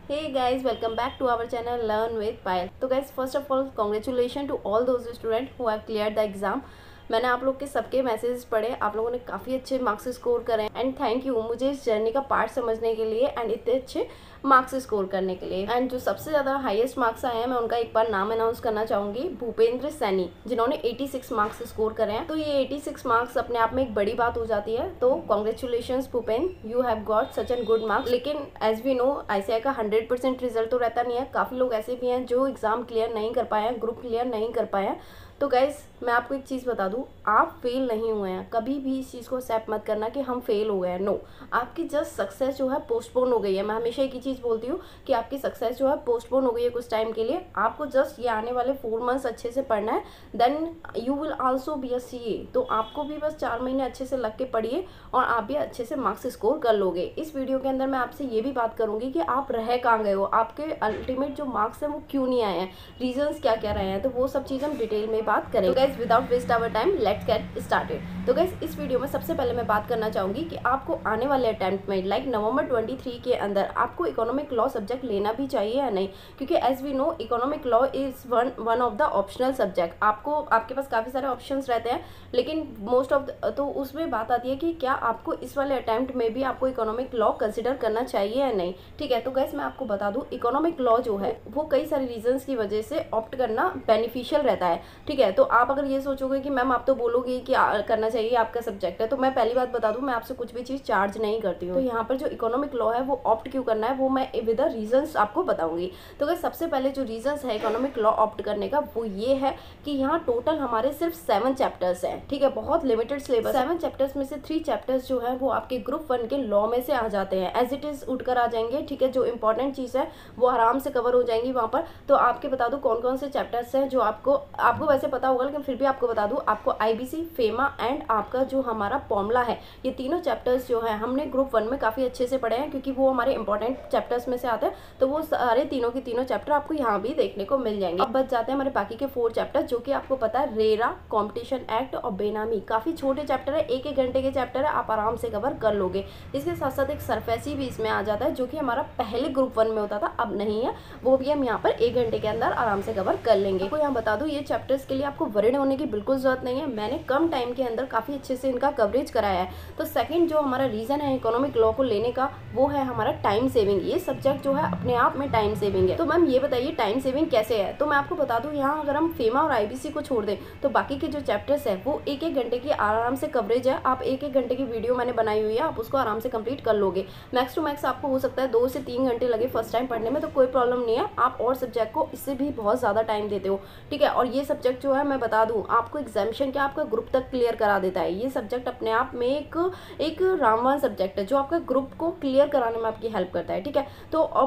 Hey guys, welcome back to our channel Learn with Payal. तो guys, first of all, congratulations to all those students who have cleared the exam. मैंने आप लोग के सबके messages पढ़े, आप लोगों ने काफ़ी अच्छे मार्क्स स्कोर करे एंड थैंक यू मुझे इस जर्नी का पार्ट समझने के लिए एंड इतने अच्छे मार्क्स स्कोर करने के लिए। एंड जो सबसे ज़्यादा हाईएस्ट मार्क्स आए हैं मैं उनका एक बार नाम अनाउंस करना चाहूँगी, भूपेंद्र सैनी, जिन्होंने 86 मार्क्स स्कोर करे हैं। तो ये 86 मार्क्स अपने आप में एक बड़ी बात हो जाती है। तो congratulations Bhupen, you have got such an good marks. लेकिन एज वी नो ICAI का 100% रिजल्ट तो रहता नहीं है, काफ़ी लोग ऐसे भी हैं जो एग्ज़ाम क्लियर नहीं कर पाए हैं, ग्रुप क्लियर नहीं कर पाए हैं। तो गाइज़ मैं आपको एक चीज़ बता दूं, आप फेल नहीं हुए हैं। कभी भी इस चीज़ को एक्सेप्ट मत करना कि हम फेल हो गए हैं। नो, आपकी जस्ट सक्सेस जो है पोस्टपोन हो गई है। मैं हमेशा एक ही चीज़ बोलती हूँ कि आपकी सक्सेस जो है पोस्टपोन हो गई है कुछ टाइम के लिए। आपको जस्ट ये आने वाले 4 मंथ्स अच्छे से पढ़ना है, then you will also be a CA। तो आपको भी बस 4 महीने अच्छे से लग के पढ़िए और आप भी अच्छे से मार्क्स स्कोर कर लोगे। इस वीडियो के अंदर मैं आपसे ये भी बात करूँगी कि आप रह कहाँ गए हो, आपके अल्टीमेट जो मार्क्स हैं वो क्यों नहीं आए हैं, रीजंस क्या क्या रहे हैं। तो वो सब चीज़ हम डिटेल में बात करें। तो guys without waste our time let's get started. तो गाइज इस वीडियो में सबसे पहले मैं बात करना चाहूँगी कि आपको आने वाले अटेम्प्ट में लाइक नवंबर 23 के अंदर आपको इकोनॉमिक लॉ सब्जेक्ट लेना भी चाहिए या नहीं, क्योंकि as we know economic law is one of the optional subject. आपके पास काफ़ी सारे ऑप्शंस रहते हैं, लेकिन मोस्ट ऑफ तो उसमें बात आती है कि क्या आपको इस वाले अटेम्प्ट में भी आपको इकोनॉमिक लॉ कंसिडर करना चाहिए या नहीं। ठीक है, तो गाइज मैं आपको बता दूँ इकोनॉमिक लॉ जो है वो कई सारे रीजंस की वजह से ऑप्ट करना बेनिफिशियल रहता है। ठीक है, तो आप अगर ये सोचोगे कि मैम आप तो बोलोगे कि करना चाहिए, आपका सब्जेक्ट है, तो मैं पहली बात बता दूं मैं आपसे कुछ भी चीज़ चार्ज नहीं करती हूँ। तो यहाँ पर जो इकोनॉमिक लॉ है वो ऑप्ट क्यों करना है वो मैं विद द रीजंस आपको बताऊंगी। तो अगर सबसे पहले जो रीजंस है इकोनॉमिक लॉ ऑप्ट करने का वो ये है कि यहाँ टोटल हमारे सिर्फ 7 चैप्टर्स हैं। ठीक है, बहुत लिमिटेड सिलेबस। 7 चैप्टर्स में से 3 चैप्टर्स जो है वो आपके ग्रुप 1 के लॉ में से आ जाते हैं, एज इट इज उठकर आ जाएंगे। ठीक है, जो इंपॉर्टेंट चीज़ है वो आराम से कवर हो जाएंगी वहाँ पर। तो आपके बता दूँ कौन कौन से चैप्टर्स हैं जो आपको वैसे पता होगा, लेकिन फिर भी आपको बता दूँ, आपको IBC, फेमा एंड आपका जो हमारा फॉर्मूला है, ये तीनों चैप्टर्स जो है हमने ग्रुप 1 में काफ़ी अच्छे से पढ़े हैं, क्योंकि वो हमारे इंपॉर्टेंट चैप्टर्स में से आते हैं। तो वो सारे तीनों के तीनों चैप्टर आपको यहाँ भी देखने को मिल जाएंगे। अब बच जाते हैं हमारे बाकी के 4 चैप्टर, जो कि आपको पता है रेरा, कॉम्पिटिशन एक्ट और बेनामी। काफ़ी छोटे चैप्टर है, 1-1 घंटे के चैप्टर है, आप आराम से कवर कर लोगे। इसके साथ साथ एक सरफेसी भी इसमें आ जाता है, जो कि हमारा पहले ग्रुप 1 में होता था, अब नहीं है। वो भी हम यहाँ पर 1 घंटे के अंदर आराम से कवर कर लेंगे। आपको यहाँ बता दूँ ये चैप्टर्स के लिए आपको वरीड होने की बिल्कुल जरूरत नहीं है, मैंने कम टाइम के अंदर काफ़ी अच्छे से इनका कवरेज कराया है। तो सेकंड जो हमारा रीज़न है इकोनॉमिक लॉ को लेने का वो है हमारा टाइम सेविंग। ये सब्जेक्ट जो है अपने आप में टाइम सेविंग है। तो मैम ये बताइए टाइम सेविंग कैसे है। तो मैं आपको बता दूं यहाँ अगर हम फेमा और IBC को छोड़ दें तो बाकी के जो चैप्टर्स है वो 1-1 घंटे की आराम से कवरेज है। आप 1-1 घंटे की वीडियो मैंने बनाई हुई है, आप उसको आराम से कंप्लीट कर लोगे। मैक्स टू मैक्स आपको हो सकता है 2 से 3 घंटे लगे फर्स्ट टाइम पढ़ने में, तो कोई प्रॉब्लम नहीं है। आप और सब्जेक्ट को इससे भी बहुत ज़्यादा टाइम देते हो। ठीक है, और ये सब्जेक्ट जो है मैं बता दूँ आपको एग्जामिनेशन क्या आपका ग्रुप तक क्लियर करा देता है। ये सब्जेक्ट अपने आप में एक रामबाण सब्जेक्ट है जो आपका ग्रुप को क्लियर कराने में आपकी हेल्प करता है। ठीक है, तो और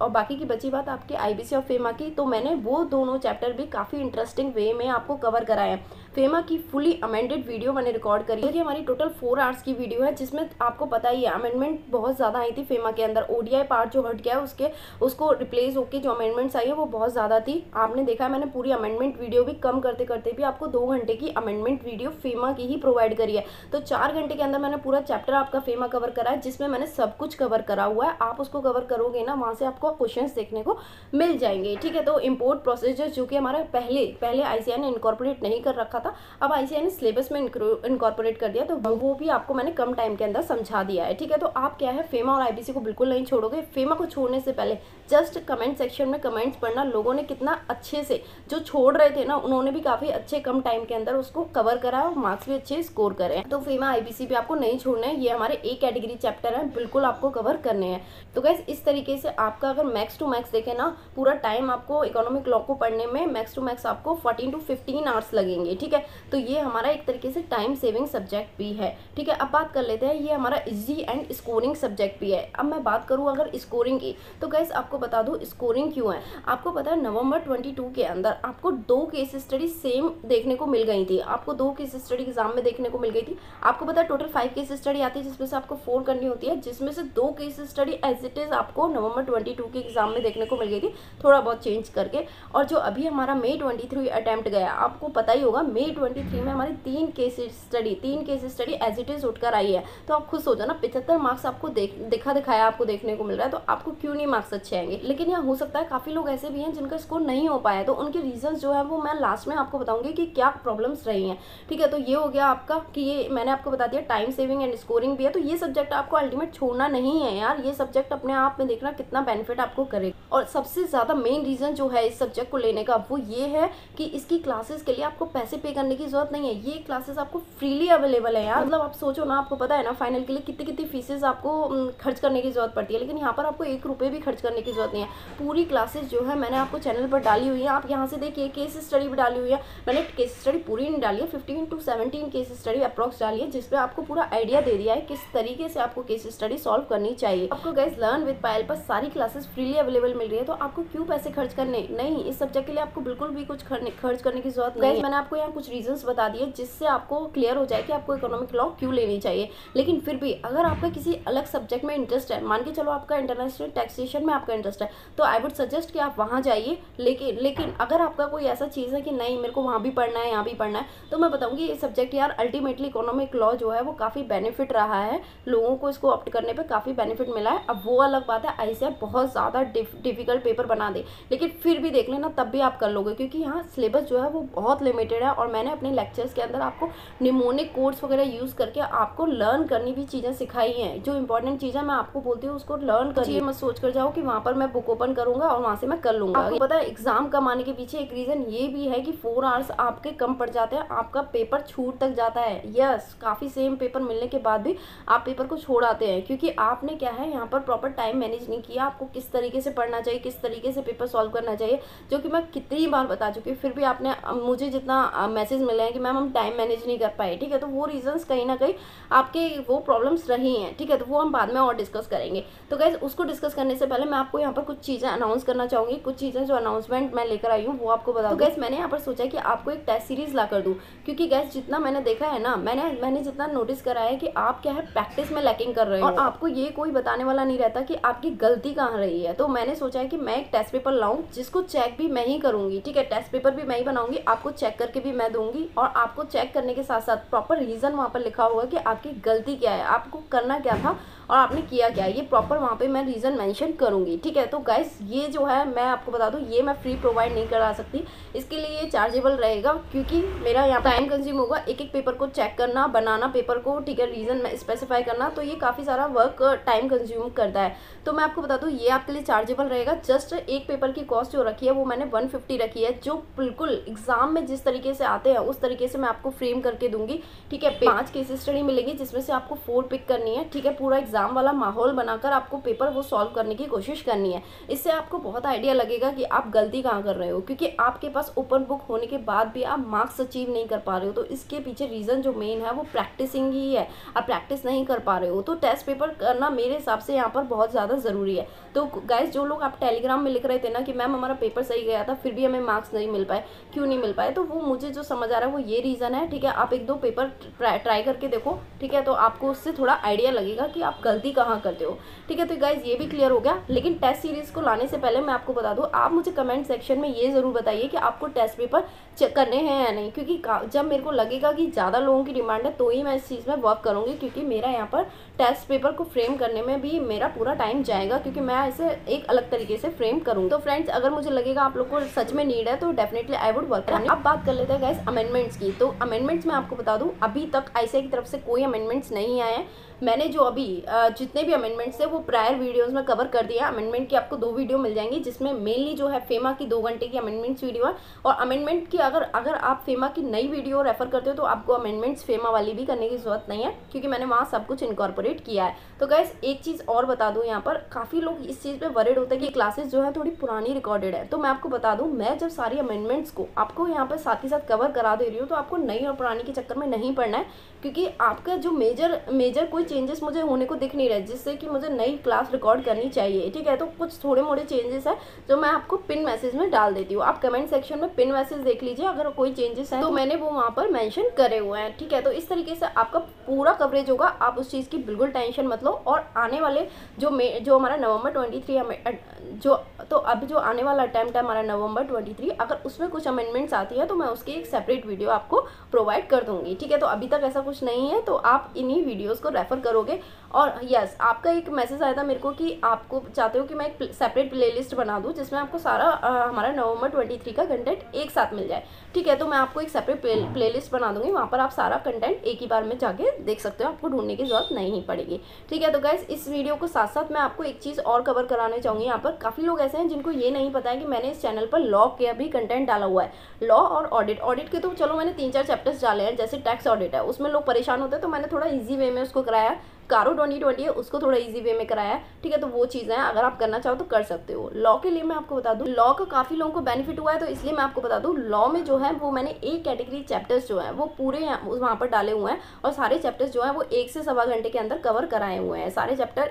बाकी की बची बात आपके IBC और फेमा की, तो मैंने वो दोनों चैप्टर भी काफ़ी इंटरेस्टिंग वे में आपको कवर कराया है। फेमा की फुली अमेंडेड वीडियो मैंने रिकॉर्ड करी है, कि हमारी टोटल 4 आवर्स की वीडियो है, जिसमें आपको पता ही है अमेंडमेंट बहुत ज़्यादा आई थी फेमा के अंदर। ODI पार्ट जो हट गया है उसको रिप्लेस होकर जो अमेंडमेंट्स आई है वो बहुत ज़्यादा थी। आपने देखा है मैंने पूरी अमेंडमेंट वीडियो भी कम करते करते भी आपको 2 घंटे की अमेंडमेंट वीडियो फेमा की ही प्रोवाइड करी है। तो 4 घंटे के अंदर मैंने पूरा चैप्टर आपका फेमा कवर करा है, जिसमें मैंने सब कुछ कवर करा हुआ है। आप उसको कवर करोगे ना, वहाँ से आपको क्वेश्चंस देखने को मिल जाएंगे। ठीक है, तो इम्पोर्ट प्रोसीजर जो कि हमारा पहले ICAI ने इनकॉर्पोरेट नहीं कर रखा था, अब ICAI ने सिलेबस में इनकॉर्पोरेट कर दिया, तो वो भी आपको मैंने कम टाइम के अंदर समझा दिया है। ठीक है, तो आप क्या है फेमा और IBC को बिल्कुल नहीं छोड़ोगे। फेमा को छोड़ने से पहले जस्ट कमेंट सेक्शन में कमेंट्स पढ़ना, लोगों ने कितना अच्छे से जो छोड़ रहे थे ना उन्होंने भी काफ़ी अच्छे कम टाइम के अंदर उसको कवर करा और मार्क्स भी अच्छे स्कोर करे। तो फेमा IBC भी आपको नहीं छोड़ना है, ये हमारे A कैटेगरी चैप्टर है, बिल्कुल आपको कवर करने हैं। तो गाइस इस तरीके से आपका अगर मैक्स टू मैक्स देखें ना, पूरा टाइम आपको इकोनॉमिक लॉ को पढ़ने में मैक्स टू मैक्स आपको 14 to 15 आवर्स लगेंगे। ठीक है, तो ये हमारा एक तरीके से टाइम सेविंग सब्जेक्ट भी है। ठीक है, अब बात कर लेते हैं ये हमारा इजी एंड स्कोरिंग सब्जेक्ट भी है। अब मैं बात करूँ अगर स्कोरिंग की, तो गाइस आपको बता दूँ स्कोरिंग क्यों है। आपको पता है नवंबर 22 के अंदर आपको 2 केस स्टडी सेम देखने को मिल गई थी, आपको 2 केस स्टडी एग्जाम में देखने को मिल गई थी। आपको पता है टोटल 5 केस स्टडी आती है, जिसमें से आपको 4 करनी होती है, जिसमें से 2 case study as it is आपको नवंबर 22 2022 के एग्जाम में देखने को मिल गई थी, थोड़ा बहुत चेंज करके। और जो अभी हमारा May 23 अटैम्प्ट गया, आपको पता ही होगा May 23 में हमारी 3 case study as it is उठकर आई है। तो आप खुद सोचो ना, 75 मार्क्स आपको दिखाया आपको देखने को मिल रहा है, तो आपको क्यों नहीं मार्क्स अच्छे आएंगे। लेकिन यहाँ हो सकता है काफ़ी लोग ऐसे भी हैं जिनका स्कोर नहीं हो पाया, तो उनके रीजन जो है वो मैं लास्ट में आपको बताऊंगी कि क्या प्रॉब्लम्स रही हैं। ठीक है, तो ये हो गया आपका कि ये मैंने आपको बता दिया टाइम सेविंग एंड स्कोरिंग भी है। तो ये सब्जेक्ट आपको अल्टीमेट छोड़ना नहीं है यार, ये सब्जेक्ट अपने आप में देखना कितना बेनिफिट आपको करेगा। और सबसे ज़्यादा मेन रीज़न जो है इस सब्जेक्ट को लेने का वो ये है कि इसकी क्लासेस के लिए आपको पैसे पे करने की जरूरत नहीं है, ये क्लासेस आपको फ्रीली अवेलेबल है यार। मतलब आप सोचो ना, आपको पता है ना फाइनल के लिए कितनी कितनी फीसेज आपको खर्च करने की जरूरत पड़ती है, लेकिन यहाँ पर आपको 1 रुपये भी खर्च करने की जरूरत नहीं है। पूरी क्लासेस जो है मैंने आपको चैनल पर डाली हुई है, आप यहाँ से देखिए केस स्टडी भी डाली हुई है। मैंने केस स्टडी पूरी नहीं डाली है, 15 to 17 केस स्टडी अप्रॉक्स डाली है, जिसपे आपको पूरा आइडिया दे दिया है किस तरीके से आपको केस स्टडी सॉल्व करनी चाहिए। आपको गाइस लर्न विद पायल पर सारी क्लासेस फ्रीली अवेलेबल मिल रही है, तो आपको क्यों पैसे खर्च करने, नहीं इस सब्जेक्ट के लिए आपको बिल्कुल भी कुछ खर्च करने की जरूरत नहीं है। मैंने आपको यहाँ कुछ रीजंस बता दिए जिससे आपको क्लियर हो जाए कि आपको इकोनॉमिक लॉ क्यों लेनी चाहिए। लेकिन फिर भी अगर आपका किसी अलग सब्जेक्ट में इंटरेस्ट है, मान के चलो आपका इंटरनेशनल टैक्सेशन में आपका इंटरेस्ट है, तो आई वुड सजेस्ट कि आप वहाँ जाइए। लेकिन अगर आपका कोई ऐसा चीज़ है कि नहीं मेरे को वहाँ भी पढ़ना है यहाँ भी पढ़ना है, तो मैं बताऊँगी ये सब्जेक्ट यार अल्टीमेटली इकोनॉमिक लॉ जो है वो काफ़ी बेनिफिट रहा है, लोगों को इसको ऑप्ट करने पे काफ़ी बेनिफिट मिला है। अब वो अलग बात है ICAR बहुत ज़्यादा डिफिकल्ट पेपर बना दे, लेकिन फिर भी देख लेना तब भी आप कर लोगे, क्योंकि यहाँ सिलेबस जो है वो बहुत लिमिटेड है। और मैंने अपने लेक्चर्स के अंदर आपको निमोनिक कोड्स वगैरह यूज़ करके आपको लर्न करनी भी चीज़ें सिखाई हैं। जो इंपॉर्टेंट चीज़ें मैं आपको बोलती हूँ उसको लर्न करिए, मत सोच कर जाओ कि वहाँ पर मैं बुक ओपन करूँगा और वहाँ से मैं कर लूँगा। आपको पता है एग्जाम कम आने के पीछे एक रीज़न ये भी है कि 4 आवर्स आपके कम पड़ जाते हैं, आपका पेपर छूट तक जाता है। यस, काफ़ी सेम पेपर मिलने के बाद भी आप पेपर को छोड़ आते हैं, क्योंकि आपने क्या है यहाँ पर प्रॉपर टाइम मैनेज नहीं किया, आपको किस तरीके से पढ़ना चाहिए, किस तरीके से पेपर सॉल्व करना चाहिए, जो कि मैं कितनी बार बता चुकी हूँ। फिर भी आपने मुझे जितना मैसेज मिले हैं कि मैम हम टाइम मैनेज नहीं कर पाए, ठीक है, तो वो रीजंस कहीं ना कहीं आपके वो प्रॉब्लम्स रही हैं, ठीक है, तो वो हम बाद में और डिस्कस करेंगे। तो गाइज उसको डिस्कस करने से पहले मैं आपको यहाँ पर कुछ चीज़ें अनाउंस करना चाहूँगी, कुछ चीज़ें जो अनाउंसमेंट मैं लेकर आई हूँ वो आपको बता दूँ। तो गाइज मैंने यहाँ पर सोचा कि आपको एक टेस्ट सीरीज ला कर दूँ, क्योंकि गाइज जितना मैंने देखा है ना, मैंने जितना नोटिस करा है कि आप क्या है प्रैक्टिस में लैकिंग कर रहे हो, और आपको ये कोई बताने वाला नहीं रहता कि आपकी गलती कहाँ रही है। तो मैंने सोचा है कि मैं एक टेस्ट पेपर लाऊं जिसको चेक भी मैं ही करूंगी, ठीक है, टेस्ट पेपर भी मैं ही बनाऊंगी, आपको चेक करके भी मैं दूंगी, और आपको चेक करने के साथ साथ प्रॉपर रीजन वहाँ पर लिखा होगा कि आपकी गलती क्या है, आपको करना क्या था और आपने किया क्या, ये प्रॉपर वहाँ पे मैं रीज़न मेंशन करूँगी, ठीक है। तो गाइस ये जो है मैं आपको बता दूँ ये मैं फ्री प्रोवाइड नहीं करा सकती, इसके लिए ये चार्जेबल रहेगा, क्योंकि मेरा यहाँ टाइम कंज्यूम होगा एक एक पेपर को चेक करना, बनाना पेपर को, ठीक है, रीज़न स्पेसिफाई करना, तो ये काफ़ी सारा वर्क टाइम कंज्यूम करता है। तो मैं आपको बता दूँ ये आपके लिए चार्जेबल रहेगा। जस्ट एक पेपर की कॉस्ट जो रखी है वो मैंने 150 रखी है, जो बिल्कुल एग्जाम में जिस तरीके से आते हैं उस तरीके से मैं आपको फ्रेम करके दूंगी, ठीक है। 5 केस स्टडी मिलेंगी जिसमें से आपको 4 पिक करनी है, ठीक है, पूरा एग्जाम वाला माहौल बनाकर आपको पेपर वो सॉल्व करने की कोशिश करनी है। इससे आपको बहुत आइडिया लगेगा कि आप गलती कहाँ कर रहे हो, क्योंकि आपके पास ओपन बुक होने के बाद भी आप मार्क्स अचीव नहीं कर पा रहे हो, तो इसके पीछे रीज़न जो मेन है वो प्रैक्टिसिंग ही है। आप प्रैक्टिस नहीं कर पा रहे हो तो टेस्ट पेपर करना मेरे हिसाब से यहाँ पर बहुत ज़्यादा ज़रूरी है। तो गाइस जो लोग आप टेलीग्राम में लिख रहे थे ना कि मैम हमारा पेपर सही गया था फिर भी हमें मार्क्स नहीं मिल पाए, क्यों नहीं मिल पाए, तो वो मुझे जो समझ आ रहा है वो ये रीज़न है, ठीक है। आप 1-2 पेपर ट्राई करके देखो, ठीक है, तो आपको उससे थोड़ा आइडिया लगेगा कि आप गलती कहाँ करते हो, ठीक है। तो गाइस ये भी क्लियर हो गया। लेकिन टेस्ट सीरीज़ को लाने से पहले मैं आपको बता दूँ, आप मुझे कमेंट सेक्शन में ये ज़रूर बताइए कि आपको टेस्ट पेपर चेक करने हैं या नहीं, क्योंकि जब मेरे को लगेगा कि ज़्यादा लोगों की डिमांड है तो ही मैं इस चीज़ में वर्क करूँगी, क्योंकि मेरा यहाँ पर टेस्ट पेपर को फ्रेम करने में भी मेरा पूरा टाइम जाएगा, क्योंकि मैं इसे एक अलग तरीके से फ्रेम करूँगी। तो फ्रेंड्स अगर मुझे लगेगा आप लोग को सच में नीड है तो डेफिनेटली आई वुड वर्क करनी। अब बात कर लेते हैं गाइस अमेंडमेंट्स की। तो अमेंडमेंट्स मैं आपको बता दूं अभी तक ICAR की तरफ से कोई अमेंडमेंट्स नहीं आए हैं। मैंने जो अभी जितने भी अमेंडमेंट्स है वो प्रायर वीडियोस में कवर कर दिया। अमेंडमेंट की आपको 2 वीडियो मिल जाएंगी, जिसमें मेनली जो है फेमा की 2 घंटे की अमेंडमेंट्स वीडियो है, और अमेंडमेंट की अगर आप फेमा की नई वीडियो रेफर करते हो तो आपको अमेंडमेंट्स फेमा वाली भी करने की जरूरत नहीं है, क्योंकि मैंने वहाँ सब कुछ इनकॉर्पोरेट किया है। तो गाइस एक चीज़ और बता दूँ, यहाँ पर काफ़ी लोग इस चीज़ पे वरीड होते हैं कि क्लासेस जो है थोड़ी पुरानी रिकॉर्डेड है। तो मैं आपको बता दूँ, मैं जब सारी अमेंडमेंट्स को आपको यहाँ पर साथ ही साथ कवर करा दे रही हूँ, तो आपको नई और पुरानी के चक्कर में नहीं पड़ना है, क्योंकि आपका जो मेजर कोई चेंजेस मुझे होने को दिख नहीं रहे जिससे कि मुझे नई क्लास रिकॉर्ड करनी चाहिए, ठीक है। तो कुछ थोड़े मोड़े चेंजेस है जो मैं आपको पिन मैसेज में डाल देती हूँ। आप कमेंट सेक्शन में पिन मैसेज देख लीजिए, अगर कोई चेंजेस है तो मैंने वो वहाँ पर मेंशन करे हुए हैं, ठीक है। तो इस तरीके से आपका पूरा कवरेज होगा, आप उस चीज़ की बिल्कुल टेंशन मत लो। और आने वाले जो हमारा नवंबर 23 तो अभी जो आने वाला अटेम्प्ट है हमारा नवंबर 23, अगर उसमें कुछ अमेंडमेंट्स आती है तो मैं उसकी एक सेपरेट वीडियो आपको प्रोवाइड कर दूंगी, ठीक है। तो अभी तक ऐसा कुछ नहीं है, तो आप इन्हीं वीडियोस को रेफर करोगे। और यस, आपका एक मैसेज आया था मेरे को कि आपको चाहते हो कि मैं एक सेपरेट प्लेलिस्ट बना दूं जिसमें आपको सारा हमारा नवंबर 23 का कंटेंट एक साथ मिल जाए, ठीक है। तो मैं आपको एक सेपरेट प्लेलिस्ट बना दूंगी, वहाँ पर आप सारा कंटेंट एक ही बार में जाके देख सकते हो, आपको ढूंढने की जरूरत नहीं पड़ेगी, ठीक है। तो गाइस, इस वीडियो को साथ साथ मैं आपको एक चीज़ और कवर कराने चाहूँगी। यहाँ पर काफ़ी लोग ऐसे हैं जिनको ये नहीं पता है कि मैंने इस चैनल पर लॉ के भी कंटेंट डाला हुआ है। लॉ और ऑडिट के तो चलो मैंने 3-4 चैप्टर्स डाले हैं, जैसे टैक्स ऑडिट है, उसमें लोग परेशान होते हैं, तो मैंने थोड़ा ईजी वे में उसको कराया। कारो 2020 है, उसको थोड़ा इजी वे में कराया है, ठीक है। तो वो चीज़ें हैं, अगर आप करना चाहो तो कर सकते हो। लॉ के लिए मैं आपको बता दूं, लॉ का काफ़ी लोगों को बेनिफिट हुआ है, तो इसलिए मैं आपको बता दूं, लॉ में जो है वो मैंने एक कैटेगरी चैप्टर्स जो है वो पूरे वहाँ पर डाले हुए हैं, और सारे चैप्टर्स जो है वो 1 से सवा घंटे के अंदर कवर कराए हुए हैं। सारे चैप्टर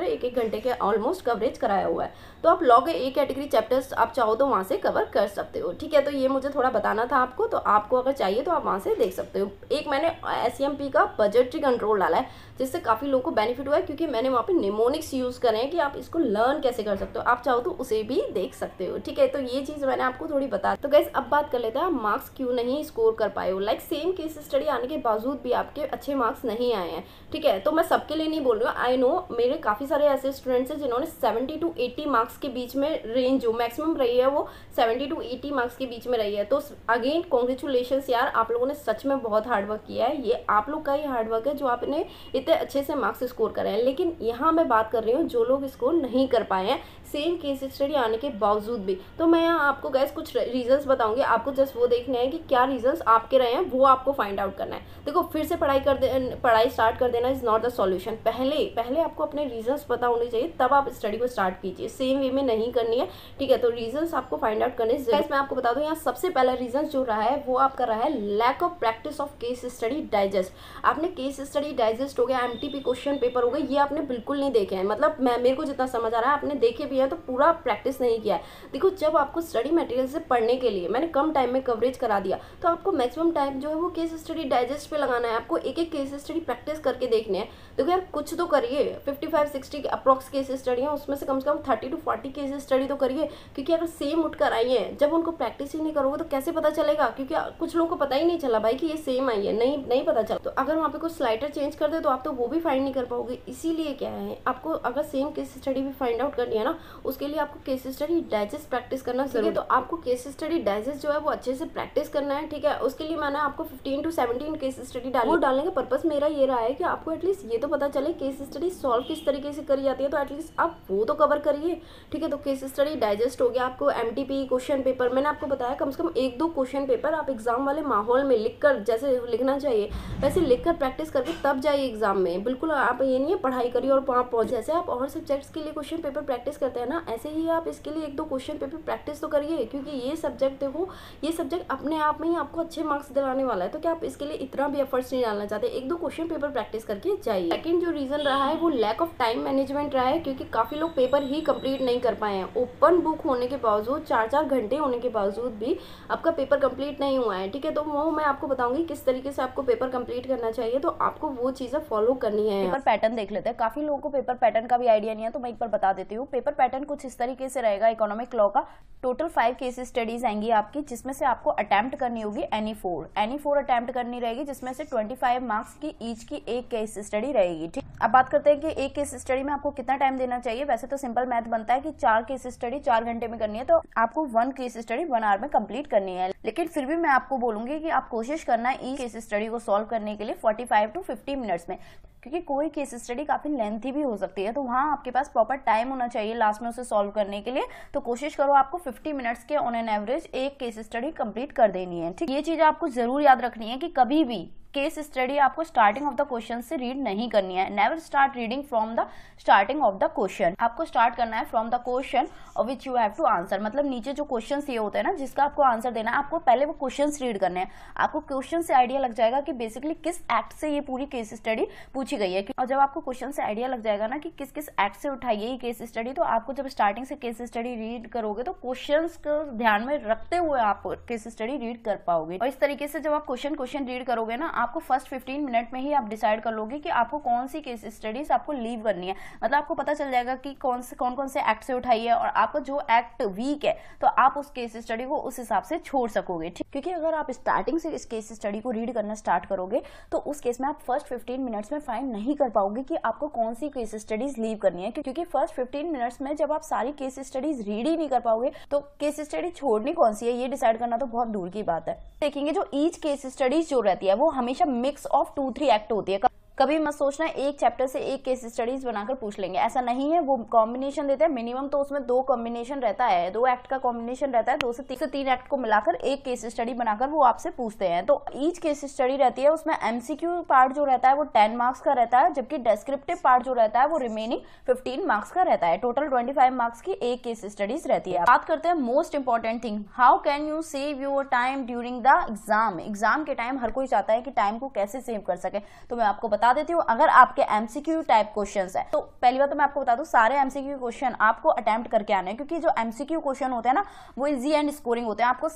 एक एक घंटे के ऑलमोस्ट कवरेज कराया हुआ है। तो आप लॉ के एक कैटेगरी चैप्टर्स आप चाहो तो वहाँ से कवर कर सकते हो, ठीक है। तो ये मुझे थोड़ा बताना था आपको, तो आपको अगर चाहिए तो आप वहाँ से देख सकते हो। एक मैंने SCMP का बजटरी कंट्रोल डाला है, जिससे काफ़ी लोगों को बेनिफिट हुआ है, क्योंकि मैंने वहाँ पे निमोनिक्स यूज़ करे हैं कि आप इसको लर्न कैसे कर सकते हो। आप चाहो तो उसे भी देख सकते हो, ठीक है। तो ये चीज़ मैंने आपको थोड़ी बता। तो गाइस, अब बात कर लेते हैं, आप मार्क्स क्यों नहीं स्कोर कर पाए हो। लाइक सेम केस स्टडी आने के बावजूद भी आपके अच्छे मार्क्स नहीं आए हैं, ठीक है। तो मैं सबके लिए नहीं बोल रही हूँ, आई नो मेरे काफ़ी सारे ऐसे स्टूडेंट्स हैं जिन्होंने 70 to 80 मार्क्स के बीच में रेंज जो मैक्सिमम रही है वो 70 to 80 मार्क्स के बीच में रही है। तो अगेन कॉन्ग्रेचुलेशंस यार, आप लोगों ने सच में बहुत हार्डवर्क किया है। ये आप लोग का ही हार्डवर्क है जो आपने इतने अच्छे से मार्क्स स्कोर करे हैं। लेकिन यहाँ मैं बात कर रही हूँ जो लोग स्कोर नहीं कर पाए हैं सेम केस स्टडी आने के बावजूद भी। तो मैं यहाँ आपको गाइस कुछ रीजंस बताऊंगी, आपको जस्ट वो देखना है कि क्या रीजंस आपके रहे हैं, वो आपको फाइंड आउट करना है। देखो, फिर से पढ़ाई स्टार्ट कर देना इज नॉट द सॉल्यूशन। पहले आपको अपने रीजंस पता होने चाहिए, तब आप स्टडी को स्टार्ट कीजिए। सेम वे में नहीं करनी है, ठीक है। तो रीजंस आपको फाइंड आउट करने से मैं आपको बता दूं, यहाँ सबसे पहला रीजन जो रहा है वो आपका रहा है lack of practice of case study digest. आपने केस स्टडी डाइजेस्ट हो गया, MTP क्वेश्चन पेपर हो गया, ये आपने बिल्कुल नहीं देखे हैं। मतलब मेरे को जितना समझ आ रहा है आपने देखे भी है तो पूरा प्रैक्टिस नहीं किया है। देखो, जब आपको स्टडी मटेरियल से पढ़ने के लिए मैंने कम टाइम में कवरेज करा दिया, तो आपको मैक्सिमम टाइम जो है वो केस स्टडी डाइजेस्ट पे लगाना है। आपको एक एक केस स्टडी प्रैक्टिस करके देखने हैं। देखो यार, कुछ तो करिए। 55-60 अप्रॉक्स केस स्टडी है, उसमें से कम 30 to 40 केस स्टडी तो करिए, क्योंकि अगर सेम उठ कर आई है, जब उनको प्रैक्टिस ही नहीं करोगे तो कैसे पता चलेगा। क्योंकि कुछ लोगों को पता ही नहीं चला भाई कि ये सेम आई है, नहीं पता चला। तो अगर वहाँ पे कुछ स्लाइडर चेंज कर दे तो आप तो वो भी फाइंड नहीं कर पाओगे। इसीलिए क्या है, आपको अगर सेम केस स्टडी भी फाइंड आउट करनी है ना, उसके लिए आपको केस स्टडी डाइजेस्ट प्रैक्टिस करना चाहिए। तो आपको केस स्टडी डाइजेस्ट जो है वो अच्छे से प्रैक्टिस करना है, ठीक है। उसके लिए मैंने आपको 15 to 17 केस स्टडी डाली। वो डालने का पर्पस मेरा ये रहा है कि आपको एटलीस्ट ये तो पता चले केस स्टडी सॉल्व किस तरीके से करी जाती है, तो एटलीस्ट आप वो तो कवर करिए, ठीक है। तो केस स्टडी डाइजेस्ट हो गया। आपको MTP क्वेश्चन पेपर मैंने आपको बताया, कम से कम 1-2 क्वेश्चन पेपर आप एग्जाम वाले माहौल में लिखकर, जैसे लिखना चाहिए वैसे लिखकर प्रैक्टिस करके तब जाइए एग्जाम में। बिल्कुल आप ये नहीं है पढ़ाई करिए और वहाँ पहुँच। जैसे आप और सब्जेक्ट्स के लिए क्वेश्चन पेपर प्रैक्टिस करते हैं ना, ऐसे ही आप इसके लिए 1-2 क्वेश्चन पेपर प्रैक्टिस तो करिए, क्योंकि ये सब्जेक्ट देखो, ये सब्जेक्ट अपने आप में ही आपको अच्छे मार्क्स दिलाने वाला है। तो क्या आप इसके लिए इतना भी एफर्ट्स नहीं डालना चाहते, 1-2 क्वेश्चन पेपर प्रैक्टिस करके जाइए। सेकंड जो रीजन रहा है वो लैक ऑफ टाइम मैनेजमेंट रहा है, क्योंकि काफ़ी लोग पेपर ही कंप्लीट नहीं कर पाए हैं। ओपन बुक होने के बावजूद, 4-4 घंटे होने के बावजूद भी आपका पेपर कंप्लीट नहीं हुआ है, ठीक है। तो वो मैं आपको बताऊंगी किस तरीके से आपको पेपर कंप्लीट करना चाहिए, तो आपको वो चीज़ें फॉलो करनी है। पेपर पैटर्न देख लेते हैं, काफ़ी लोगों को पेपर पैटर्न का भी आइडिया नहीं है, तो मैं एक बार बता देती हूँ। पेपर पैटर्न कुछ इस तरीके से रहेगा इकोनॉमिक लॉ का। टोटल 5 केस स्टडीज आएंगी आपकी, जिसमें से आपको अटेम्प्ट करनी होगी एनी 4 अटेम्प्ट करनी रहेगी, जिसमें से 25 मार्क्स की ईच की एक केस स्टडी रहेगी, ठीक। अब बात करते हैं कि एक केस स्टडी में आपको कितना टाइम देना चाहिए। वैसे तो सिंपल मैथ बनता है कि 4 केस स्टडी 4 घंटे में करनी है, तो आपको 1 केस स्टडी 1 आवर में कंप्लीट करनी है। लेकिन फिर भी मैं आपको बोलूंगी कि आप कोशिश करना है केस स्टडी को सॉल्व करने के लिए 45 to 50 मिनट्स में, क्योंकि कोई केस स्टडी काफी लेंथी भी हो सकती है, तो वहाँ आपके पास प्रॉपर टाइम होना चाहिए लास्ट में उसे सॉल्व करने के लिए। तो कोशिश करो आपको 50 मिनट्स के ऑन एन एवरेज एक केस स्टडी कंप्लीट कर देनी है, ठीक। ये चीज आपको जरूर याद रखनी है कि कभी भी केस स्टडी आपको स्टार्टिंग ऑफ द क्वेश्चन से रीड नहीं करनी है। Never start reading from the starting of the question. आपको स्टार्ट करना है from the question of which you have to answer. मतलब नीचे जो क्वेश्चन ये होते हैं ना, जिसका आपको आंसर देना है, आपको पहले वो क्वेश्चन रीड करने हैं। आपको क्वेश्चन से आइडिया लग जाएगा कि बेसिकली किस एक्ट से ये पूरी केस स्टडी पूछी गई है। और जब आपको क्वेश्चन से आइडिया लग जाएगा ना कि किस किस एक्ट से उठाई है ये केस स्टडी, तो आपको जब स्टार्टिंग से केस स्टडी रीड करोगे तो क्वेश्चन को ध्यान में रखते हुए आप केस स्टडी रीड कर पाओगे। और इस तरीके से जब आप क्वेश्चन रीड करोगे ना, आपको फर्स्ट 15 मिनट में ही आप डिसाइड कर लोगे कि आपको कौन सी केस स्टडीज आपको लीव करनी है। मतलब आपको पता चल जाएगा कि कौन कौन से एक्ट से उठाई है, और आपका जो एक्ट वीक है तो आप उस केस स्टडी को उस हिसाब से छोड़ सकोगे। ठीक, क्योंकि अगर आप स्टार्टिंग से इस केस स्टडी को रीड करना स्टार्ट करोगे तो उस केस में आप फर्स्ट 15 मिनट्स में फाइंड नहीं कर पाओगे कि आपको कौन सी केस स्टडीज लीव करनी है। क्योंकि फर्स्ट 15 मिनट्स में जब आप सारी केस स्टडीज रीड ही नहीं कर पाओगे तो केस स्टडी छोड़नी कौन सी है ये डिसाइड करना तो बहुत दूर की बात है। देखेंगे जो ईच केस स्टडीज जो रहती है वो हमेशा मिक्स ऑफ 2-3 एक्ट होती है। कभी मत सोचना एक चैप्टर से एक केस स्टडीज बनाकर पूछ लेंगे, ऐसा नहीं है। वो कॉम्बिनेशन देते हैं मिनिमम, तो उसमें 2 कॉम्बिनेशन रहता है, 2 एक्ट का कॉम्बिनेशन रहता है, 2 से 3 एक्ट को मिलाकर एक केस स्टडी बनाकर वो आपसे पूछते हैं। तो ईच केस स्टडी रहती है, उसमें एमसीक्यू पार्ट जो रहता है वो 10 मार्क्स का रहता है, जबकि डिस्क्रिप्टिव पार्ट जो रहता है वो रिमेनिंग 15 मार्क्स का रहता है। टोटल 25 मार्क्स की एक केस स्टडीज रहती है। बात करते हैं most important thing, how can you save your time during the exam. Exam के टाइम हर कोई चाहता है कि टाइम को कैसे सेव कर सके, तो मैं आपको बता देती हूँ। अगर आपके एमसीक्यू टाइप क्वेश्चंस है तो पहली बात तो मैं आपको बता दूं, सारे एमसीक्यू क्वेश्चन आपको अटेम्प्ट करके आने हैं, क्योंकि जो एमसीक्यू क्वेश्चन होते हैं ना वो इजी एंड स्कोरिंग होते हैं। आपको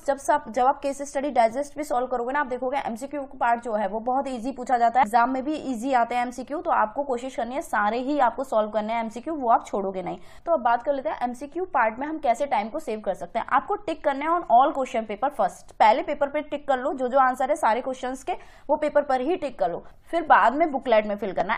जब आप केस स्टडी डाइजेस्ट भी सॉल्व करोगे ना, आप देखोगे एमसीक्यू पार्ट जो है वो बहुत इजी पूछा जाता है, एग्जाम में भी इजी आते हैं एमसीक्यू। तो आपको कोशिश करनी है सारे ही आपको सॉल्व करने हैं एमसीक्यू, वो आप छोड़ोगे नहीं। तो अब बात कर लेते हैं एमसीक्यू पार्ट में हम कैसे टाइम को सेव कर सकते हैं। आपको टिक करने हैं on all question paper first. पहले पेपर पे टिक कर लो, जो आंसर है सारे क्वेश्चंस के वो पेपर पर ही टिक कर लो, फिर बाद में बुकलेट में फिल करना।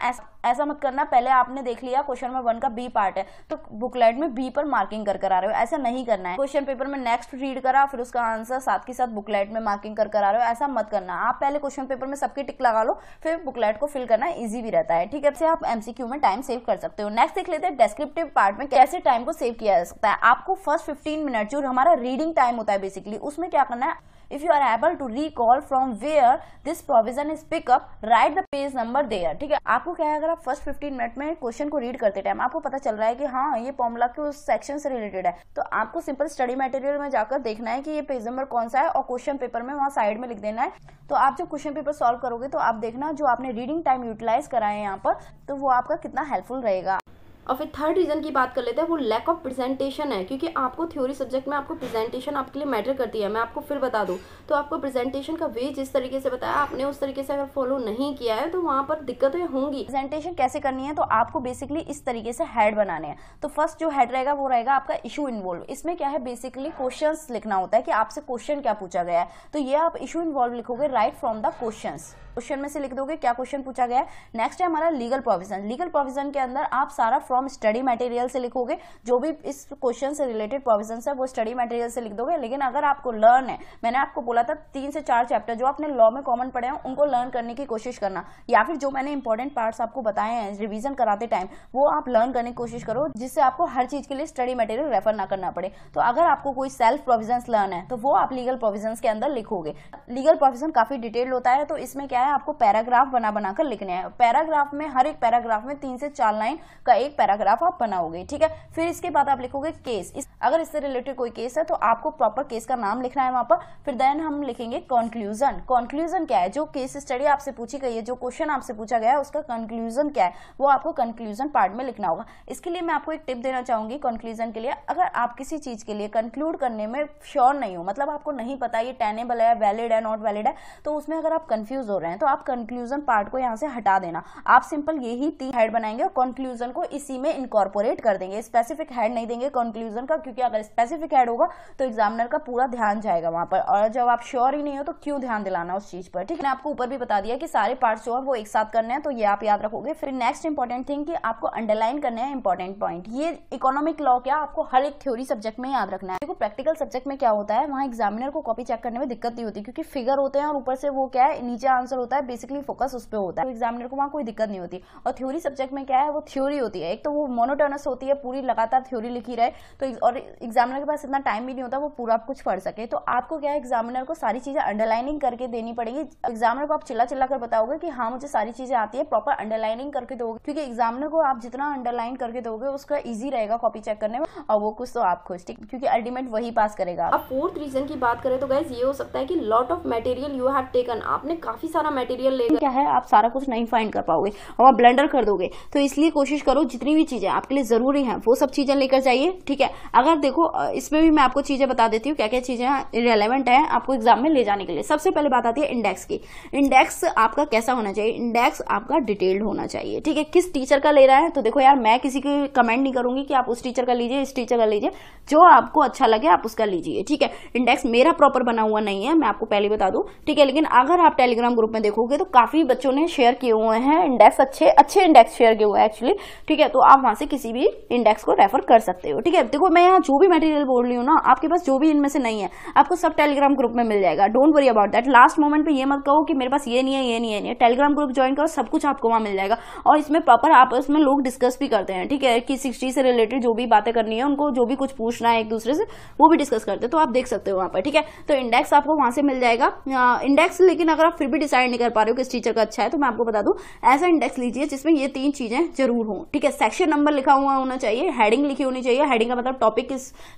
ऐसा मत करना पहले आपने देख लिया क्वेश्चन में 1 का बी पार्ट है तो बुकलेट में बी पर मार्किंग कर आ रहे हो, ऐसा नहीं करना है। क्वेश्चन पेपर में नेक्स्ट रीड करा फिर उसका आंसर साथ के साथ बुकलेट में मार्किंग कर आ रहे हो, ऐसा मत करना। आप पहले क्वेश्चन पेपर में सबकी टिक लगा लो, फिर बुकलेट को फिल करना इजी भी रहता है। ठीक है, आप एमसीक्यू में टाइम सेव कर सकते हो। नेक्स्ट देख लेते हैं डिस्क्रिप्टिव पार्ट में कैसे टाइम को सेव किया जा सकता है। आपको फर्स्ट 15 मिनट जो हमारा रीडिंग टाइम होता है बेसिकली, उसमें क्या करना है, if you are able to recall from where this provision is pick up, write the page number there। ठीक है, आपको क्या है, अगर आप फर्स्ट 15 मिनट में क्वेश्चन को रीड करते टाइम आपको पता चल रहा है कि हाँ ये फॉर्मूला के उस सेक्शन से रिलेटेड है, तो आपको सिंपल स्टडी मटेरियल में जाकर देखना है कि ये पेज नंबर कौन सा है और क्वेश्चन पेपर में वहाँ साइड में लिख देना है। तो आप जब क्वेश्चन पेपर सॉल्व करोगे तो आप देखना जो आपने रीडिंग टाइम यूटिलाइज करा है यहाँ पर, तो वो आपका कितना हेल्पफुल रहेगा। और फिर थर्ड रीज़न की बात कर लेते हैं, वो लैक ऑफ प्रेजेंटेशन है। क्योंकि आपको थ्योरी सब्जेक्ट में आपको प्रेजेंटेशन आपके लिए मैटर करती है। मैं आपको फिर बता दूं तो आपको प्रेजेंटेशन का वे जिस तरीके से बताया आपने उस तरीके से अगर फॉलो नहीं किया है तो वहाँ पर दिक्कतें होंगी। प्रेजेंटेशन कैसे करनी है, तो आपको बेसिकली इस तरीके से हेड बनाने हैं। तो फर्स्ट जो हेड रहेगा वो रहेगा आपका इशू इन्वॉल्व। इसमें क्या है, बेसिकली क्वेश्चंस लिखना होता है कि आपसे क्वेश्चन क्या पूछा गया है, तो ये आप इशू इन्वॉल्व लिखोगे right from the questions. Question में से लिख दोगे क्या क्वेश्चन पूछा गया है। नेक्स्ट है हमारा लीगल प्रोविजन। लीगल प्रोविजन के अंदर आप सारा फ्रॉम स्टडी मटेरियल से लिखोगे, जो भी इस क्वेश्चन से रिलेटेड प्रोविजन है वो स्टडी मटेरियल से लिख दोगे। लेकिन अगर आपको लर्न है, मैंने आपको बोला था 3 से 4 चैप्टर जो आपने लॉ में कॉमन पढ़े हैं उनको लर्न करने की कोशिश करना, या फिर जो मैंने इंपॉर्टेंट पार्ट्स आपको बताए हैं रिवीजन कराते टाइम वो आप लर्न करने की कोशिश करो, जिससे आपको हर चीज के लिए स्टडी मटेरियल रेफर ना करना पड़े। तो अगर आपको कोई सेल्फ प्रोविजन लर्न है तो वो आप लीगल प्रोविजन के अंदर लिखोगे। लीगल प्रोविजन काफी डिटेल होता है, तो इसमें क्या है, आपको पैराग्राफ बनाकर लिखने हैं। पैराग्राफ में हर एक पैराग्राफ में 3 से 4 लाइन का एक पैराग्राफ आप बनाओगे। ठीक है, फिर इसके बाद आप लिखोगे केस। अगर इससे रिलेटेड कोई केस है तो आपको प्रॉपर केस का नाम लिखना है वहां पर। फिर देन हम लिखेंगे कंक्लूजन। कंक्लूजन क्या है, जो केस स्टडी आपसे पूछी गई है, जो क्वेश्चन आपसे पूछा गया है उसका कंक्लूजन क्या है, वो आपको कंक्लूजन पार्ट में लिखना होगा। इसके लिए मैं आपको एक टिप देना चाहूंगी कंक्लूजन के लिए। अगर आप किसी चीज के लिए कंक्लूड करने में श्योर नहीं हो, मतलब आपको नहीं पता ये टेनेबल है, वैलिड है, नॉट वैलिड है, तो उसमें अगर आप कंफ्यूज हो रहे हैं तो आप कंक्लूजन पार्ट को यहाँ से हटा देना। आप सिंपल यही 3 हेड बनाएंगे और कंक्लूजन को इसी में इनकॉर्पोरेट कर देंगे। स्पेसिफिक हेड नहीं देंगे कंक्लूजन का, क्योंकि अगर स्पेसिफिक हेड होगा तो एग्जामिनर का पूरा ध्यान जाएगा वहां पर, और जब आप श्योर ही नहीं हो तो क्यों ध्यान दिलाना उस चीज पर। ठीक है, आपको ऊपर भी बता दिया कि सारे पार्ट्स जो है वो एक साथ करने हैं, तो ये आप याद रखोगे। फिर नेक्स्ट इंपॉर्टेंट थिंग कि आपको अंडरलाइन करने हैं इंपॉर्टेंट पॉइंट। ये इकोनॉमिक लॉ क्या आपको हर एक थ्योरी सब्जेक्ट में याद रखना है। देखो प्रैक्टिकल सब्जेक्ट में क्या होता है, वहाँ एग्जामिनर को कॉपी चेक करने में दिक्कत नहीं होती, क्योंकि फिगर होते हैं और ऊपर से वो क्या है नीचे आंसर होता है, बेसिकली फोकस उस पर होता है, तो एग्जामिनर को वहाँ कोई दिक्कत नहीं होती। और थ्योरी सब्जेक्ट में क्या है, वो थ्योरी होती है, एक तो वो मोनोटोनस होती है, पूरी लगातार थ्योरी लिखी रहे तो, और एग्जामिनर के पास इतना टाइम भी नहीं होता वो पूरा कुछ पढ़ सके। तो आपको क्या है, एग्जामिनर को सारी चीजें अंडरलाइनिंग करके देनी पड़ेगी। एग्जामिनर को आप चिल्ला चिल्ला कर बताओगे कि हाँ मुझे सारी चीजें आती है, प्रॉपर अंडरलाइनिंग करके दोगे, क्योंकि एग्जामिनर को आप जितना अंडरलाइन करके दोगे उसका ईजी रहेगा कॉपी चेक करने में, और वो कुछ तो आप खुश, ठीक, क्योंकि अल्टीमेट वही पास करेगा। अब फोर्थ रीजन की बात करें तो गाइस ये हो सकता है कि lot of material you have taken, आपने काफी सारा मटेरियल ले, क्या है आप सारा कुछ नहीं फाइंड कर पाओगे और आप ब्लंडर कर दोगे। तो इसलिए कोशिश करो जितनी भी चीजें आपके लिए जरूरी हैं वो सब चीजें लेकर जाइए, ठीक है। अगर देखो इसमें भी मैं आपको चीजें बता देती हूँ क्या क्या चीजें रिलेवेंट है आपको एग्जाम में ले जाने के लिए। सबसे पहले बात आती है इंडेक्स की। इंडेक्स आपका कैसा होना चाहिए, इंडेक्स आपका डिटेल्ड होना चाहिए, ठीक है। किस टीचर का ले रहा है, तो देखो यार मैं किसी के कमेंट नहीं करूंगी कि आप उस टीचर का लीजिए इस टीचर का लीजिए, जो आपको अच्छा लगे आप उसका लीजिए, ठीक है। इंडेक्स मेरा प्रॉपर बना हुआ नहीं है, मैं आपको पहले बता दूं, ठीक है। लेकिन अगर आप टेलीग्राम ग्रुप में देखोगे तो काफी बच्चों ने शेयर किए हुए हैं इंडेक्स, अच्छे इंडेक्स शेयर किए हुए हैं एक्चुअली, ठीक है। तो आप वहां से किसी भी इंडेक्स को रेफर कर सकते हो, ठीक है। देखो मैं यहाँ जो भी मटेरियल बोल रही हूँ ना, आपके पास जो भी इनमें से नहीं है आपको सब टेलीग्राम ग्रुप में मिल जाएगा, don't worry about that. Last moment पे ये मत कहो कि मेरे पास ये नहीं है ये नहीं है, नहीं है। टेलीग्राम ग्रुप ज्वाइन करो, सब कुछ आपको वहां मिल जाएगा, और इसमें प्रॉपर आपस में लोग डिस्कस भी करते हैं, ठीक है, कि 60 से रिलेटेड जो भी बातें करनी है उनको, जो भी कुछ पूछना है एक दूसरे से वो भी डिस्कस करते हैं, तो आप देख सकते हो वहां पर, ठीक है। तो इंडेक्स आपको वहां से मिल जाएगा इंडेक्स। लेकिन अगर आप फिर भी डिसाइड नहीं कर पा रहे हो किस टीचर का अच्छा है, तो मैं आपको बता दूं ऐसा इंडेक्स लीजिए जिसमें ये 3 चीजें जरूर हो, ठीक है। सेक्शन नंबर लिखा हुआ होना चाहिए, हेडिंग लिखी होनी चाहिए, हेडिंग का मतलब टॉपिक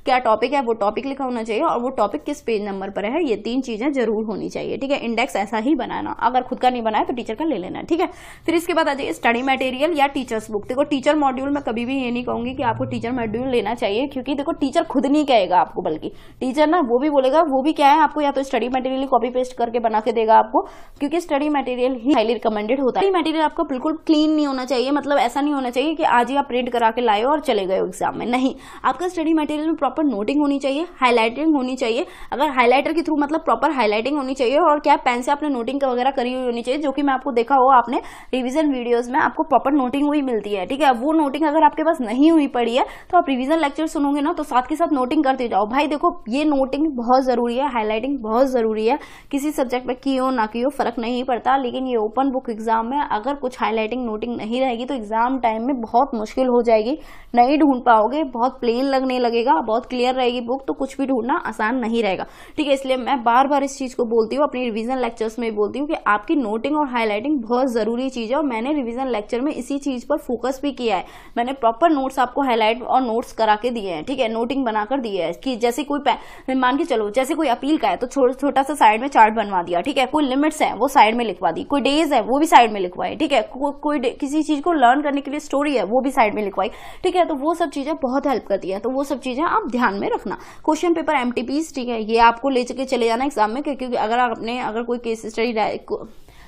क्या टॉपिक है वो टॉपिक लिखा होना चाहिए, और वो टॉपिक किस पेज नंबर पर है, ये 3 चीजें जरूर होनी चाहिए, ठीक है। इंडेक्स ऐसा ही बनाना, अगर खुद का नहीं बनाया तो टीचर का ले लेना, ठीक है। फिर इसके बाद आ जाइए स्टडी मटेरियल या टीचर्स बुक। देखो टीचर मॉड्यूल में कभी भी ये नहीं कहूंगी कि आपको टीचर मॉड्यूल लेना चाहिए, क्योंकि देखो टीचर खुद नहीं कहेगा आपको, बल्कि टीचर ना वो भी बोलेगा, वो भी क्या है आपको या तो स्टडी मटेरियल कॉपी पेस्ट करके बना के देगा आपको, क्योंकि स्टडी मटेरियल ही हाईली रिकमेंडेड होता है। स्टडी मटेरियल आपका बिल्कुल क्लीन नहीं होना चाहिए, मतलब ऐसा नहीं होना चाहिए कि आज ही आप प्रिंट करा के लाए और चले गए एग्जाम में, नहीं। आपका स्टडी मटेरियल में प्रॉपर नोटिंग होनी चाहिए, हाईलाइटिंग होनी चाहिए, अगर हाईलाइटर के थ्रू मतलब प्रॉपर हाईलाइटिंग होनी चाहिए, और क्या पेन से आपने नोटिंग वगैरह करी हुई होनी चाहिए, जो कि मैं आपको देखा हो आपने रिवीजन वीडियोस में आपको प्रॉपर नोटिंग हुई मिलती है, ठीक है। वो नोटिंग अगर आपके पास नहीं हुई पड़ी है तो आप रिवीजन लेक्चर सुनोगे ना तो साथ के साथ नोटिंग करते जाओ। भाई देखो ये नोटिंग बहुत जरूरी है, हाईलाइटिंग बहुत जरूरी है, किसी सब्जेक्ट में की हो ना की हो फर्क नहीं पड़ता, लेकिन ये ओपन बुक एग्जाम में अगर कुछ हाईलाइटिंग नोटिंग नहीं रहेगी तो एग्जाम टाइम में बहुत मुश्किल हो जाएगी, नहीं ढूंढ पाओगे, बहुत प्लेन लगने लगेगा, बहुत क्लियर रहेगी बुक तो कुछ भी ढूंढना आसान नहीं रहेगा, ठीक है। इसलिए मैं बार बार इस चीज को बोलती हूँ, अपनी रिवीजन लेक्चर्स में बोलती हूँ कि आपकी नोटिंग और हाईलाइटिंग बहुत जरूरी चीज है, और मैंने रिवीजन लेक्चर में इसी चीज पर फोकस भी किया है। मैंने प्रॉपर नोट्स आपको हाईलाइट और नोट्स करा के दिए हैं, ठीक है, नोटिंग बनाकर दिए है, कि जैसे कोई मान के चलो जैसे कोई अपील का है तो छोटा सा साइड में चार्ट बनवा दिया, ठीक है, कोई लिमिट्स है वो साइड में लिखवा दी, कोई डेज है वो भी साइड में लिखवाई, ठीक है, कोई किसी चीज को लर्न करने के लिए स्टोरी है वो भी साइड में लिखवाई, ठीक है। तो वो सब चीजें बहुत हेल्प करती है, तो वो सब चीजें आप ध्यान में रखना। क्वेश्चन पेपर एमटीपीज, ठीक है, ये आपको ले के चले जाना एग्जाम में, क्योंकि अगर कोई केस स्टडी,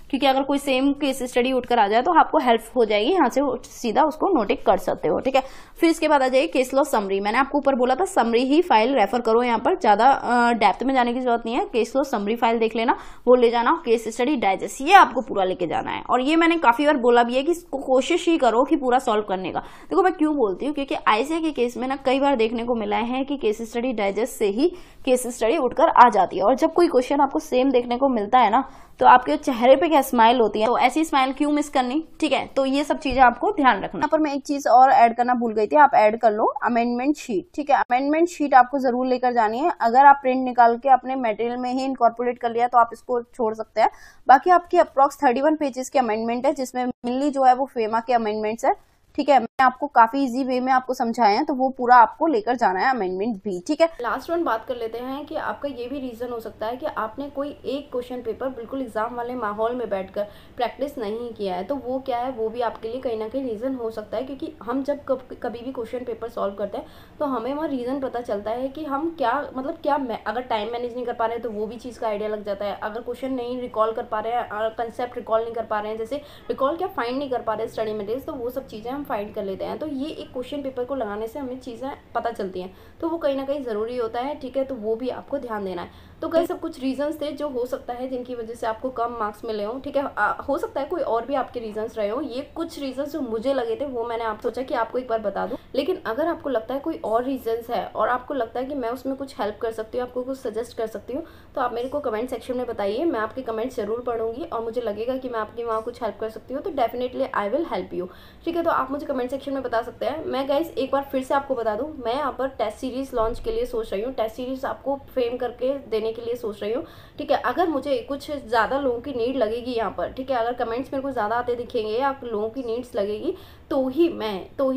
क्योंकि अगर कोई सेम केस स्टडी उठकर आ जाए तो आपको हेल्प हो जाएगी, यहाँ से सीधा उसको नोटिक कर सकते हो, ठीक है। फिर इसके बाद आ जाइए केस लॉ समरी। मैंने आपको ऊपर बोला था समरी ही फाइल रेफर करो, यहाँ पर ज्यादा डेप्थ में जाने की जरूरत नहीं है, केस लॉ समरी फाइल देख लेना, वो ले जाना, केस स्टडी डाइजेस्ट ये आपको पूरा लेके जाना है। और ये मैंने काफी बार बोला भी है कि कोशिश ही करो कि पूरा सॉल्व करने का। देखो मैं क्यों बोलती हूँ, क्योंकि आईसीए के केस में ना कई बार देखने को मिला है कि केस स्टडी डाइजेस्ट से ही केस स्टडी उठकर आ जाती है, और जब कोई क्वेश्चन आपको सेम देखने को मिलता है ना तो आपके चेहरे पे क्या स्माइल होती है, तो ऐसी स्माइल क्यों मिस करनी, ठीक है। तो ये सब चीजें आपको ध्यान रखना। यहाँ पर मैं एक चीज और ऐड करना भूल गई थी, आप ऐड कर लो अमेंडमेंट शीट, ठीक है। अमेंडमेंट शीट आपको जरूर लेकर जानी है। अगर आप प्रिंट निकाल के अपने मटेरियल में ही इनकॉर्पोरेट कर लिया तो आप इसको छोड़ सकते हैं। बाकी आपकी अप्रॉक्स 31 पेजेस के अमेंडमेंट है, जिसमें मेनली जो है वो फेमा के अमेंडमेंट्स है, ठीक है। मैं आपको काफी इजी वे में आपको समझाया है, तो वो पूरा आपको लेकर जाना है अमेंडमेंट भी, ठीक है। लास्ट वन बात कर लेते हैं कि आपका ये भी रीजन हो सकता है कि आपने कोई एक क्वेश्चन पेपर बिल्कुल एग्जाम वाले माहौल में बैठकर प्रैक्टिस नहीं किया है, तो वो क्या है, वो भी आपके लिए कहीं ना कहीं रीजन हो सकता है। क्योंकि हम जब कभी भी क्वेश्चन पेपर सॉल्व करते हैं तो हमें वहाँ रीजन पता चलता है कि हम क्या मतलब क्या अगर टाइम मैनेज नहीं कर पा रहे हैं तो वो भी चीज़ का आइडिया लग जाता है। अगर क्वेश्चन नहीं रिकॉल कर पा रहे हैं, कंसेप्ट रिकॉल नहीं कर पा रहे हैं, जैसे रिकॉल क्या फाइंड नहीं कर पा रहे हैं स्टडी मटेरियल, तो वो सब चीज़ें हम फाइंड कर लेते हैं। तो ये एक क्वेश्चन पेपर को लगाने से हमें चीज़ें पता चलती हैं, तो वो कहीं ना कहीं ज़रूरी होता है, ठीक है। तो वो भी आपको ध्यान देना है। तो कई सब कुछ रीजंस थे जो हो सकता है जिनकी वजह से आपको कम मार्क्स मिले हों, ठीक है। हो सकता है कोई और भी आपके रीजंस रहे हों। ये कुछ रीजंस जो मुझे लगे थे वो मैंने आप सोचा कि आपको एक बार बता दूं। लेकिन अगर आपको लगता है कोई और रीजंस है और आपको लगता है कि मैं उसमें कुछ हेल्प कर सकती हूँ, आपको कुछ सजेस्ट कर सकती हूँ, तो आप मेरे को कमेंट सेक्शन में बताइए। मैं आपके कमेंट्स जरूर पढ़ूंगी और मुझे लगेगा कि मैं आपकी वहाँ कुछ हेल्प कर सकती हूँ तो definitely I will help you, ठीक है। तो आप आप मुझे कमेंट सेक्शन में बता सकते हैं। मैं गाइस एक बार फिर से आपको बता दूं, मैं यहाँ पर टेस्ट सीरीज लॉन्च के लिए सोच रही हूँ, टेस्ट सीरीज आपको फ्रेम करके देने के लिए सोच रही हूँ, ठीक है। अगर मुझे कुछ ज़्यादा लोगों की नीड लगेगी यहाँ पर, ठीक है, अगर कमेंट्स मेरे को ज़्यादा आते दिखेंगे या लोगों की नीड्स लगेगी तो ही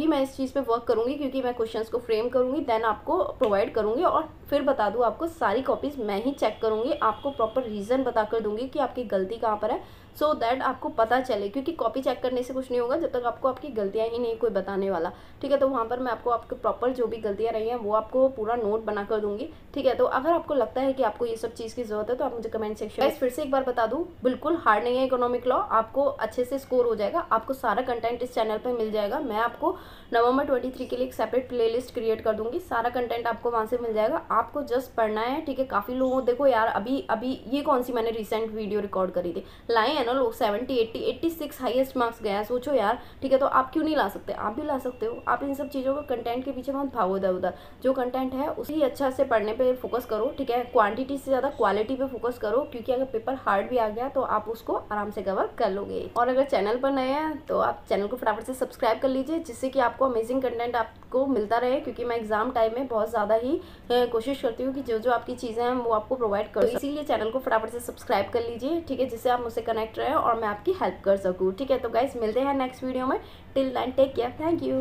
मैं इस चीज़ पे वर्क करूँगी, क्योंकि मैं क्वेश्चंस को फ्रेम करूँगी, देन आपको प्रोवाइड करूँगी। और फिर बता दूँ आपको, सारी कॉपीज़ मैं ही चेक करूँगी, आपको प्रॉपर रीज़न बता कर दूँगी कि आपकी गलती कहाँ पर है, सो दैट आपको पता चले। क्योंकि कॉपी चेक करने से कुछ नहीं होगा जब तक आपको आपकी गलतियाँ ही नहीं कोई बताने वाला, ठीक है। तो वहाँ पर मैं आपको आपके प्रॉपर जो भी गलतियाँ रही हैं वो आपको पूरा नोट बना कर दूँगी, ठीक है। तो अगर आपको लगता है कि आपको ये सब चीज़ की ज़रूरत है तो आप मुझे कमेंट सेक्शन में, फिर से एक बार बता दूँ, बिल्कुल हार्ड नहीं है इकोनॉमिक लॉ, आपको अच्छे से स्कोर हो जाएगा। आपको सारा कंटेंट इस चैनल पर मिल जाएगा। मैं आपको नवंबर 23 के लिए एक सेपरेट प्लेलिस्ट क्रिएट कर दूंगी, सारा कंटेंट आपको वहाँ से मिल जाएगा, आपको जस्ट पढ़ना है, ठीक है। काफ़ी लोगों, देखो यार, अभी ये कौन सी मैंने रिसेंट वीडियो रिकॉर्ड करी थी, लाए हैं ना लोग 70, 80, 86 हाईएस्ट मार्क्स गया है, सोचो यार, ठीक है। तो आप क्यों नहीं ला सकते? आप भी ला सकते हो। आप इन सब चीज़ों को, कंटेंट के पीछे मत भागो इधर उधर, जो कंटेंट है उसी अच्छा से पढ़ने पर फोकस करो, ठीक है। क्वान्टिटी से ज़्यादा क्वालिटी पे फोकस करो, क्योंकि अगर पेपर हार्ड भी आ गया तो आप उसको आराम से कवर कर लोगे। और अगर चैनल पर नए हैं तो आप चैनल को फटाफट से सब्सक्राइब कर लीजिए, जिससे कि आपको अमेजिंग कंटेंट आपको मिलता रहे। क्योंकि मैं एग्जाम टाइम में बहुत ज़्यादा ही कोशिश करती हूँ कि जो जो आपकी चीज़ें हैं वो आपको प्रोवाइड करूँ, तो इसीलिए चैनल को फटाफट से सब्सक्राइब कर लीजिए, ठीक है, जिससे आप मुझसे कनेक्ट रहे और मैं आपकी हेल्प कर सकूँ, ठीक है। तो गाइस मिलते हैं नेक्स्ट वीडियो में, till then take care, thank you.